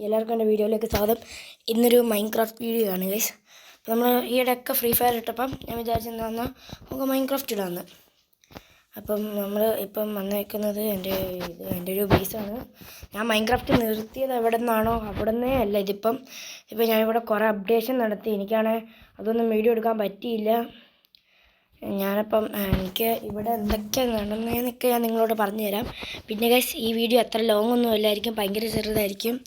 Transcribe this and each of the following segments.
എല്ലാവർക്കും എൻ്റെ വീഡിയോയിലേക്ക് സ്വാഗതം. ഇന്നൊരു മൈൻക്രാഫ്റ്റ് വീഡിയോ ആണ് ഗൈസ്. അപ്പോൾ നമ്മൾ ഈയിടെയൊക്കെ ഫ്രീ ഫയർ ഇട്ടപ്പം ഞാൻ വിചാരിച്ചെന്നാൽ നമുക്ക് മൈൻക്രാഫ്റ്റ് ഇടാമെന്ന്. അപ്പം നമ്മൾ ഇപ്പം വന്നേക്കുന്നത് എൻ്റെ ഒരു ബേസാണ്. ഞാൻ മൈൻക്രാഫ്റ്റ് നിർത്തിയത് എവിടെ നിന്നാണോ അവിടെ നിന്നേ അല്ല. ഇപ്പം ഞാനിവിടെ കുറേ അപ്ഡേഷൻ നടത്തി. എനിക്കാണെങ്കിൽ അതൊന്നും വീഡിയോ എടുക്കാൻ പറ്റിയില്ല. ഞാനപ്പം എനിക്ക് ഇവിടെ എന്തൊക്കെയാണ് നടന്നതെന്നൊക്കെ ഞാൻ നിങ്ങളോട് പറഞ്ഞു തരാം. പിന്നെ ഗൈസ്, ഈ വീഡിയോ അത്ര ലോങ് ഒന്നും അല്ലായിരിക്കും, ഭയങ്കര ചെറുതായിരിക്കും.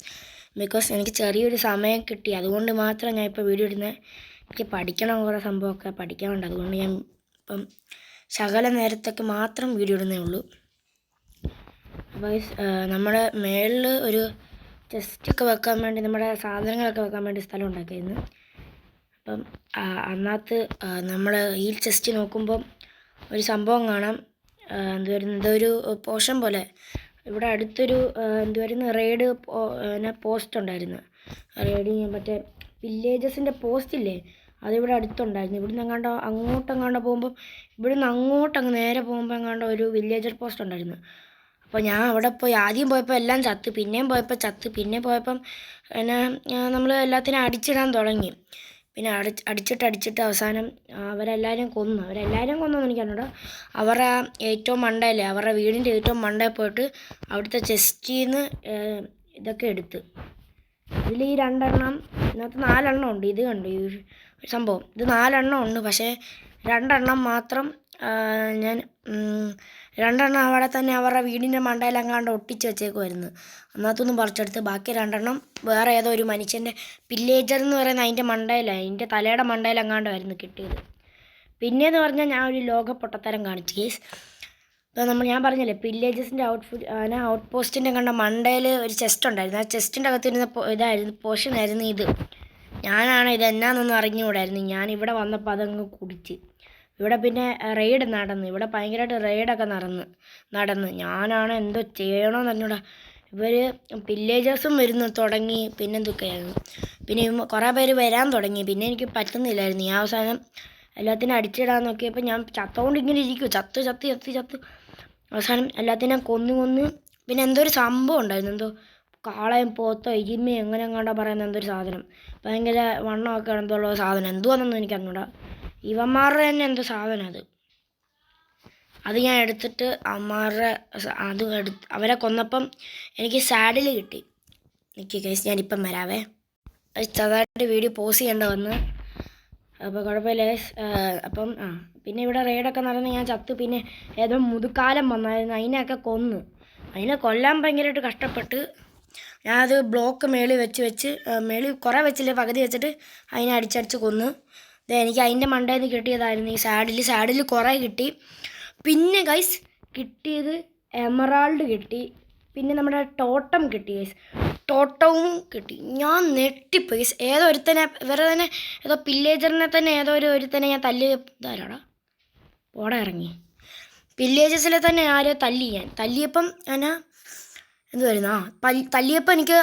ബിക്കോസ് എനിക്ക് ചെറിയൊരു സമയം കിട്ടി, അതുകൊണ്ട് മാത്രം ഞാൻ ഇപ്പോൾ വീഡിയോ ഇടുന്നത്. എനിക്ക് പഠിക്കണം, കുറേ സംഭവമൊക്കെ പഠിക്കാനുണ്ട്. അതുകൊണ്ട് ഞാൻ ഇപ്പം ശകല നേരത്തൊക്കെ മാത്രം വീഡിയോ ഇടുന്നേ ഉള്ളൂ. അപ്പോൾ നമ്മുടെ മേളിൽ ഒരു ചെസ്റ്റൊക്കെ വെക്കാൻ വേണ്ടി, നമ്മുടെ സാധനങ്ങളൊക്കെ വെക്കാൻ വേണ്ടി സ്ഥലം ഉണ്ടാക്കിയിരുന്നു. അപ്പം അതിനകത്ത് നമ്മൾ ഈ ചെസ്റ്റ് നോക്കുമ്പം ഒരു സംഭവം കാണാം. എന്തോ ഒരു പോഷൻ പോലെ. ഇവിടെ അടുത്തൊരു റെയ്ഡ് പോസ്റ്റ് ഉണ്ടായിരുന്നു. റെയ്ഡ് മറ്റേ വില്ലേജസിൻ്റെ പോസ്റ്റില്ലേ, അതിവിടെ അടുത്തുണ്ടായിരുന്നു. ഇവിടുന്ന് അങ്ങോട്ടെങ്ങാണ്ട് പോകുമ്പം, ഇവിടുന്ന് അങ്ങോട്ടങ്ങ് നേരെ പോകുമ്പോൾ എങ്ങാണ്ട് ഒരു വില്ലേജർ പോസ്റ്റ് ഉണ്ടായിരുന്നു. അപ്പോൾ ഞാൻ അവിടെ പോയി, ആദ്യം പോയപ്പോൾ എല്ലാം ചത്ത്, പിന്നെയും പോയപ്പോൾ ചത്ത്, പിന്നെ പോയപ്പം നമ്മൾ എല്ലാത്തിനും അടിച്ചിടാൻ തുടങ്ങി. പിന്നെ അടിച്ചിട്ട് അവസാനം അവരെല്ലാവരും കൊന്നൊന്നും എനിക്കറിഞ്ഞൂടാ. അവരുടെ ഏറ്റവും മണ്ടയില്ലേ, അവരുടെ വീടിൻ്റെ ഏറ്റവും മണ്ടയിൽ പോയിട്ട് അവിടുത്തെ ചെസ്റ്റിൽ നിന്ന് ഇതൊക്കെ എടുത്ത്. ഇതിൽ ഈ 2 എണ്ണം, ഇതിനകത്ത് 4 എണ്ണം ഉണ്ട്. ഇത് കണ്ടു ഈ സംഭവം, ഇത് 4 എണ്ണം ഉണ്ട്. പക്ഷേ 2 എണ്ണം മാത്രം ഞാൻ 2 എണ്ണം അവിടെ തന്നെ അവരുടെ വീടിൻ്റെ മണ്ടയിലെങ്ങാണ്ട് ഒട്ടിച്ച് വെച്ചേക്കുമായിരുന്നു. അതിനകത്തൊന്നും പറിച്ചെടുത്ത് ബാക്കി 2 എണ്ണം വേറെ ഏതോ ഒരു മനുഷ്യൻ്റെ വില്ലേജർ എന്ന് പറയുന്ന അതിൻ്റെ മണ്ടയിലാണ്, അതിൻ്റെ തലയുടെ മണ്ടയിലെങ്ങാണ്ടായിരുന്നു കിട്ടിയത്. പിന്നെയെന്ന് പറഞ്ഞാൽ ഞാൻ ഒരു ലോക പൊട്ടത്തരം കാണിച്ചു കേസ്. ഇപ്പോൾ ഞാൻ പറഞ്ഞില്ലേ, വില്ലേജസിൻ്റെ ഔട്ട് പോസ്റ്റിൻ്റെ കണ്ട മണ്ടയിൽ ഒരു ചെസ്റ്റ് ഉണ്ടായിരുന്നു. ആ ചെസ്റ്റിൻ്റെ അകത്തിരുന്ന പോർഷനായിരുന്നു ഇത്. ഞാനാണ് ഇത് എന്നാന്നൊന്നും അറിഞ്ഞുകൂടായിരുന്നു. ഞാനിവിടെ വന്നപ്പോൾ അതങ്ങ് കുടിച്ച്. ഇവിടെ പിന്നെ റെയ്ഡ് നടന്നു, ഇവിടെ ഭയങ്കരമായിട്ട് റെയ്ഡൊക്കെ നടന്ന് ഞാനാണ് എന്തോ ചെയ്യണമെന്ന് അറിഞ്ഞൂടാ. ഇവർ വില്ലേജേഴ്സും വരുന്നു തുടങ്ങി. പിന്നെ എന്തൊക്കെയായിരുന്നു, പിന്നെ കുറേ പേര് വരാൻ തുടങ്ങി. പിന്നെ എനിക്ക് പറ്റുന്നില്ലായിരുന്നു. ഞാൻ അവസാനം എല്ലാത്തിനും അടിച്ചിടാൻ നോക്കിയപ്പോൾ ഞാൻ ചത്തോണ്ട് ഇങ്ങനെ ഇരിക്കും, ചത്ത് അവസാനം എല്ലാത്തിനും കൊന്ന്. പിന്നെ എന്തോ ഒരു സംഭവം ഉണ്ടായിരുന്നു, എന്തോ കാളയും പോത്തോ എരുമയോ എങ്ങനെങ്ങാണ്ടോ പറയുന്ന എന്തൊരു സാധനം, ഭയങ്കര വണ്ണമൊക്കെ എന്തോള്ള സാധനം, എന്തുവാണെന്നൊന്നും എനിക്ക് അറിഞ്ഞൂടാ. ഇവന്മാരുടെ തന്നെ എന്തോ സാധനം അത് ഞാൻ എടുത്തിട്ട് അവരെ കൊന്നപ്പം എനിക്ക് സാഡിൽ കിട്ടി. എനിക്ക് കേസ് ഞാനിപ്പം വരാവേ. ചെറുതായിട്ട് വീഡിയോ പോസ് ചെയ്യേണ്ട വന്ന്, അപ്പോൾ കുഴപ്പമില്ല. അപ്പം പിന്നെ ഇവിടെ റെയ്ഡൊക്കെ നടന്ന് ഞാൻ ചത്ത്. പിന്നെ ഏതോ മുതുക്കാലം വന്നായിരുന്നു, അതിനെയൊക്കെ കൊന്ന്. അതിനെ കൊല്ലാൻ ഭയങ്കരമായിട്ട് കഷ്ടപ്പെട്ട് ഞാനത് ബ്ലോക്ക് മേളിൽ വെച്ച് മേളിൽ കുറേ വെച്ചില്ലേ, പകുതി വെച്ചിട്ട് അതിനെ അടിച്ചടിച്ച് കൊന്ന്. എനിക്ക് അതിൻ്റെ മണ്ടയിൽ നിന്ന് കിട്ടിയതായിരുന്നു ഈ സാഡിൽ കുറേ കിട്ടി. പിന്നെ ഗൈസ് കിട്ടിയത് എമറാൾഡ് കിട്ടി. പിന്നെ നമ്മുടെ ടോട്ടം കിട്ടി ഗൈസ്, ടോട്ടവും കിട്ടി. ഞാൻ നെട്ടിപ്പോയി ഗൈസ്. ഏതോ ഒരുത്തനെ വേറെ തന്നെ, ഏതോ വില്ലേജറിനെ തന്നെ ഏതോ ഒരുത്തനെ ഞാൻ ഇതാരാടാ ഓടെ ഇറങ്ങി. വില്ലേജസിലെ തന്നെ ആരോ തല്ലിയപ്പം തല്ലിയപ്പോൾ എനിക്ക്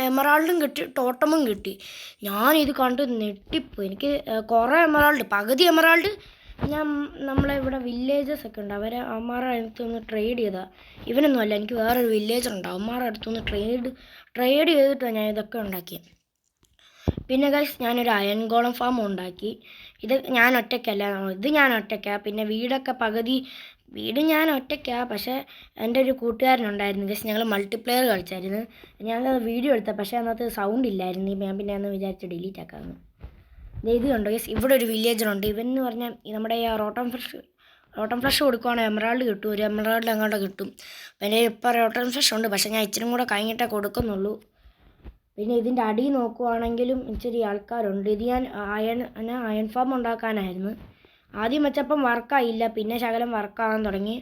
എമറാൾഡും കിട്ടി, ടോട്ടമും കിട്ടി. ഞാനിത് കണ്ട് നെട്ടിപ്പോയി. എനിക്ക് കുറേ എമറാൾഡ്, പകുതി എമറാൾഡ് നമ്മളെ ഇവിടെ വില്ലേജസ് ഒക്കെ ഉണ്ട്, അവന്മാരുടെ അടുത്തുനിന്ന് ട്രേഡ് ചെയ്താൽ. ഇവനൊന്നും അല്ല, എനിക്ക് വേറൊരു വില്ലേജർ ഉണ്ട്, അവന്മാരുടെ അടുത്തുനിന്ന് ട്രേഡ് ചെയ്തിട്ടാണ് ഞാൻ ഇതൊക്കെ ഉണ്ടാക്കിയത്. പിന്നെ ഗൈസ് ഞാനൊരു അയൺ ഗോളം ഫാം ഉണ്ടാക്കി. ഇത് ഞാൻ ഒറ്റയ്ക്കല്ല, ഞാൻ ഒറ്റയ്ക്കാണ്. പിന്നെ വീട് ഞാൻ ഒറ്റയ്ക്കാണ്. പക്ഷേ എൻ്റെ ഒരു കൂട്ടുകാരനുണ്ടായിരുന്നു ഗൈസ്, ഞങ്ങൾ മൾട്ടിപ്ലെയർ കളിച്ചായിരുന്നു. ഞാനത് വീഡിയോ എടുത്ത, പക്ഷേ അതിനകത്ത് സൗണ്ട് ഇല്ലായിരുന്നു. ഞാൻ പിന്നെ അന്ന് വിചാരിച്ച് ഡിലീറ്റ് ആക്കാമെന്ന്. ഇത് കണ്ടോ ഗൈസ്, ഇവിടെ ഒരു വില്ലേജറുണ്ട്. ഇവനെന്ന് പറഞ്ഞാൽ നമ്മുടെ ഈ റോട്ടൺ ഫ്ലഷ് കൊടുക്കുവാണെങ്കിൽ എമറാൾഡ് കിട്ടും, ഒരു എമറാൾഡ് അങ്ങോട്ട് കിട്ടും. പിന്നെ ഇപ്പോൾ റോട്ടൺ ഫ്ലഷ് ഉണ്ട്, പക്ഷേ ഞാൻ ഇച്ചിരി കൂടെ കഴിഞ്ഞിട്ടേ കൊടുക്കുന്നുള്ളൂ. പിന്നെ ഇതിൻ്റെ അടി നോക്കുവാണെങ്കിലും ഇച്ചിരി ആൾക്കാരുണ്ട്. ഇത് ഞാൻ അയൺ ഫാം ഉണ്ടാക്കാനായിരുന്നു. ആദ്യം വെച്ചപ്പം വർക്കായില്ല, പിന്നെ ശകലം വർക്കാകാൻ തുടങ്ങി.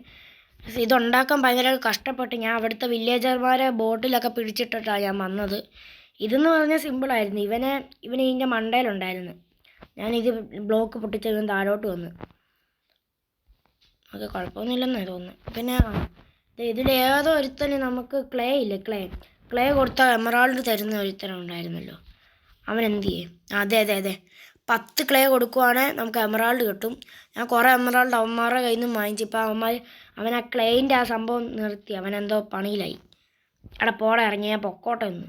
ഇതുണ്ടാക്കാൻ ഭയങ്കര കഷ്ടപ്പെട്ട് ഞാൻ അവിടുത്തെ വില്ലേജർമാരെ ബോട്ടിലൊക്കെ പിടിച്ചിട്ടിട്ടാണ് ഞാൻ വന്നത്. ഇതെന്ന് പറഞ്ഞാൽ സിമ്പിളായിരുന്നു. ഇവനെ ഇതിൻ്റെ മണ്ടയിലുണ്ടായിരുന്നു. ഞാനിത് ബ്ലോക്ക് പൊട്ടിച്ച് ഇവൻ താഴോട്ട് വന്ന്. അത് കുഴപ്പമൊന്നുമില്ലെന്നാണ് തോന്നുന്നത്. പിന്നെ ഇതിലേതോ ഒരുത്തന് നമുക്ക് ക്ലേ കൊടുത്താൽ എമറാൾഡ് തരുന്ന ഒരുത്തനുണ്ടായിരുന്നല്ലോ, അവൻ എന്ത് ചെയ്യും? അതെ 10 ക്ലേ കൊടുക്കുവാണെങ്കിൽ നമുക്ക് എമറാൾഡ് കിട്ടും. ഞാൻ കുറേ എമറാൾഡ് അവന്മാരുടെ കയ്യിൽ നിന്ന് വാങ്ങിച്ചു. ഇപ്പം അവൻ ആ ക്ലേയിൻ്റെ ആ സംഭവം നിർത്തി, അവനെന്തോ പണിയിലായി. അവിടെ പോടെ ഇറങ്ങി, ഞാൻ പൊക്കോട്ടെ ഒന്ന്.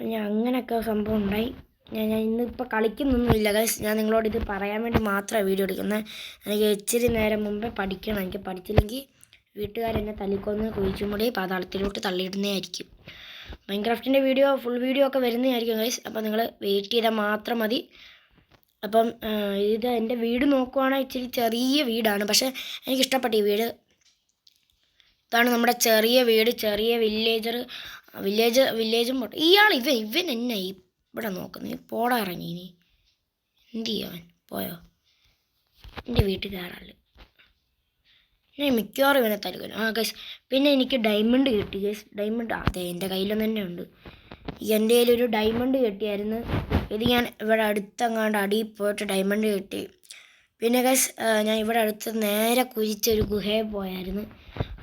അപ്പം ഞാൻ അങ്ങനെയൊക്കെ സംഭവം ഉണ്ടായി. ഞാൻ ഇന്നിപ്പോൾ കളിക്കുന്നൊന്നുമില്ല ഗൈസ്. ഞാൻ നിങ്ങളോട് ഇത് പറയാൻ വേണ്ടി മാത്രമേ വീഡിയോ എടുക്കുന്നത്. എനിക്ക് ഇച്ചിരി നേരം മുമ്പേ പഠിക്കണം. എനിക്ക് പഠിച്ചില്ലെങ്കിൽ വീട്ടുകാരെന്നെ തല്ലിക്കൊന്ന് കുഴിച്ചുമുടി പാതാളത്തിലോട്ട് തള്ളിയിടുന്നതായിരിക്കും. മൈൻക്രാഫ്റ്റിൻ്റെ ഫുൾ വീഡിയോ ഒക്കെ വരുന്നതായിരിക്കും ഗൈസ്. അപ്പോൾ നിങ്ങൾ വെയിറ്റ് ചെയ്താൽ മാത്രം മതി. അപ്പം ഇത് എൻ്റെ വീട് നോക്കുവാണെങ്കിൽ ഇച്ചിരി ചെറിയ വീടാണ്, പക്ഷേ എനിക്കിഷ്ടപ്പെട്ട ഈ വീട്. ഇതാണ് നമ്മുടെ ചെറിയ വീട്, ചെറിയ വില്ലേജും പോട്ടെ. ഇവൻ എന്നെ ഇവിടെ നോക്കുന്നത്. പോടാ ഇറങ്ങി. ഇനി എന്ത് ചെയ്യാൻ പോയോ? എൻ്റെ വീട്ടിൽ കയറാല് ഞാൻ മിക്കവാറും ഇവനെ തരുകയാണ്. ഗൈസ് പിന്നെ എനിക്ക് ഡയമണ്ട് കിട്ടി ഗൈസ്. ഡയമണ്ട് അതെ എൻ്റെ കയ്യിലൊന്നും തന്നെ ഉണ്ട്. എൻ്റെ കയ്യിലൊരു ഡയമണ്ട് കിട്ടിയായിരുന്നു. ഇത് ഞാൻ ഇവിടെ അടുത്തെങ്ങാണ്ട് അടിയിൽ പോയിട്ട് ഡയമണ്ട് കിട്ടി. പിന്നെ ഗൈസ് ഞാൻ ഇവിടെ അടുത്ത് നേരെ കുഴിച്ചൊരു ഗുഹയിൽ പോയായിരുന്നു.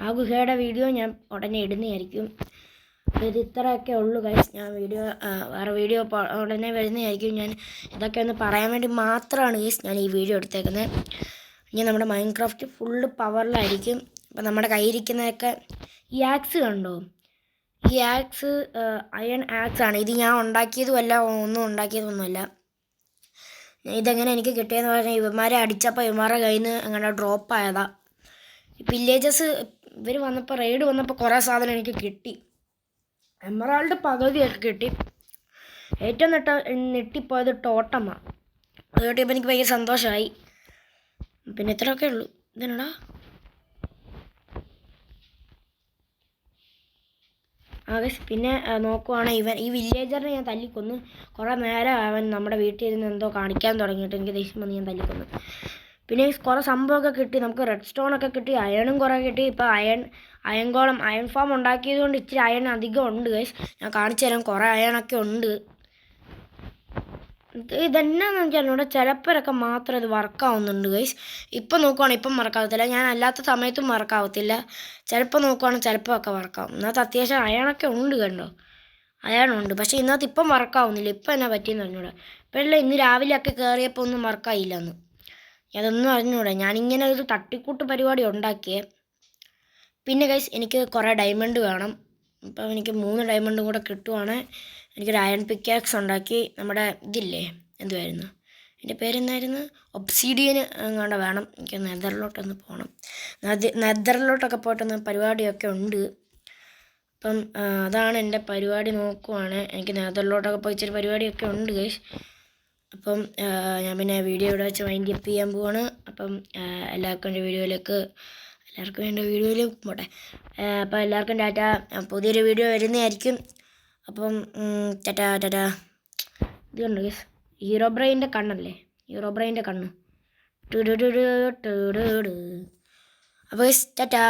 ആ ഗുഹയുടെ വീഡിയോ ഞാൻ ഉടനെ ഇടുന്നതായിരിക്കും. ഇത് ഇത്രയൊക്കെ ഉള്ളൂ ഗൈസ്. ഞാൻ വേറെ വീഡിയോ ഉടനെ വരുന്നതായിരിക്കും. ഞാൻ ഇതൊക്കെ ഒന്ന് പറയാൻ വേണ്ടി മാത്രമാണ് ഗൈസ് ഞാൻ ഈ വീഡിയോ എടുത്തേക്കുന്നത്. ഇനി നമ്മുടെ മൈൻക്രാഫ്റ്റ് ഫുള്ള് പവറിലായിരിക്കും. അപ്പം നമ്മുടെ കയ്യിരിക്കുന്നതൊക്കെ ഈ ആക്സ് കണ്ടോ? ഈ ആക്സ് അയൺ ആക്സ് ആണ്. ഇത് ഞാൻ ഉണ്ടാക്കിയതുമല്ല, ഒന്നും ഉണ്ടാക്കിയതൊന്നുമല്ല. ഇതെങ്ങനെ എനിക്ക് കിട്ടിയെന്ന് പറഞ്ഞാൽ ഇവന്മാരെ അടിച്ചപ്പോൾ ഇവന്മാരുടെ കയ്യിൽ നിന്ന് അങ്ങനെ ഡ്രോപ്പ് ആയതാ. വില്ലേജസ് ഇവർ വന്നപ്പോൾ റെയ്ഡ് വന്നപ്പോൾ കുറേ സാധനം എനിക്ക് കിട്ടി. എമറാൾഡ് പകുതിയൊക്കെ കിട്ടി. ഏറ്റവും നെട്ടിപ്പോയത് ടോട്ടമാണ്. അത് കിട്ടിയപ്പോൾ എനിക്ക് ഭയങ്കര സന്തോഷമായി. പിന്നെ ഇത്രയൊക്കെ ഉള്ളൂ. ഇതെന്നാടാ പിന്നെ നോക്കുവാണെങ്കിൽ ഈ വില്ലേജറിനെ ഞാൻ തല്ലിക്കൊന്ന്. കുറേ നേരം അവൻ നമ്മുടെ വീട്ടിൽ ഇരുന്ന് എന്തോ കാണിക്കാൻ തുടങ്ങിയിട്ട് എനിക്ക് ദേഷ്യം വന്ന് ഞാൻ തല്ലിക്കൊന്നു. പിന്നെ കുറേ സംഭവമൊക്കെ കിട്ടി. നമുക്ക് റെഡ് സ്റ്റോണൊക്കെ കിട്ടി, അയണും കുറേ കിട്ടി. ഇപ്പോൾ അയൺ ഫാം ഉണ്ടാക്കിയത് കൊണ്ട് ഇച്ചിരി അയൺ അധികം ഉണ്ട് ഗൈസ്. ഞാൻ കാണിച്ചു തരാം. കുറേ അയണൊക്കെ ഉണ്ട്. ഇതെന്നാന്ന് വെച്ചാൽ ഇവിടെ ചിലപ്പോഴൊക്കെ മാത്രം ഇത് വർക്കാവുന്നുണ്ട് ഗൈസ്. ഇപ്പം നോക്കുവാണെങ്കിൽ ഇപ്പം വർക്കാവത്തില്ല. ഞാൻ അല്ലാത്ത സമയത്തും വർക്കാവത്തില്ല. ചിലപ്പോൾ നോക്കുവാണെങ്കിൽ ചിലപ്പോൾ ഒക്കെ വർക്കാവും. ഇന്നത്തെ അത്യാവശ്യം അയണൊക്കെ ഉണ്ട് കണ്ടോ, അയണുണ്ട്. പക്ഷേ ഇന്നത്തെ ഇപ്പം വർക്കാവുന്നില്ല. ഇപ്പം എന്നാ പറ്റിയെന്ന് അറിഞ്ഞൂടാ. ഇപ്പോഴല്ലേ ഇന്ന് രാവിലെയൊക്കെ കയറിയപ്പോൾ ഒന്നും വർക്കായില്ലെന്ന്. അതൊന്നും അറിഞ്ഞൂടാ. ഞാനിങ്ങനെ ഒരു തട്ടിക്കൂട്ട് പരിപാടി ഉണ്ടാക്കിയേ. പിന്നെ ഗൈസ് എനിക്ക് കുറേ ഡയമണ്ട് വേണം. ഇപ്പം എനിക്ക് 3 ഡയമണ്ടും കൂടെ കിട്ടുവാണ്. എനിക്കൊരു അയൺ പിക്കാക്സ് ഉണ്ടാക്കി. നമ്മുടെ ഇതില്ലേ, എന്തുമായിരുന്നു എൻ്റെ പേരെന്നായിരുന്നു, ഒബ്സീഡിയന് അങ്ങോട്ട് വേണം. എനിക്ക് നെതറിലോട്ടൊന്ന് പോകണം. നെതറിലോട്ടൊക്കെ പോയിട്ടൊന്ന് പരിപാടിയൊക്കെ ഉണ്ട്. അപ്പം അതാണ് എൻ്റെ പരിപാടി. നോക്കുവാണ് എനിക്ക് നെതറിലോട്ടൊക്കെ പോയി ഇച്ചിരി പരിപാടിയൊക്കെ ഉണ്ട് ഗൈസ്. അപ്പം ഞാൻ പിന്നെ വീഡിയോ ഇവിടെ വെച്ച് വൈൻഡ് അപ്പ് ചെയ്യാൻ പോവാണ്. അപ്പം എല്ലാവർക്കും എൻ്റെ വീഡിയോയിൽ പോട്ടെ. അപ്പോൾ എല്ലാവർക്കും ടാറ്റ. പുതിയൊരു വീഡിയോ വരുന്നതായിരിക്കും. അപ്പം ടാറ്റാ. ഇത് കണ്ടു ഗൈസ്, ഹീറോ ബ്രെയിൻ്റെ കണ്ണല്ലേ, ഹീറോ ബ്രെയിൻ്റെ കണ്ണ്. അപ്പോൾ ഗൈസ് ടാറ്റാ.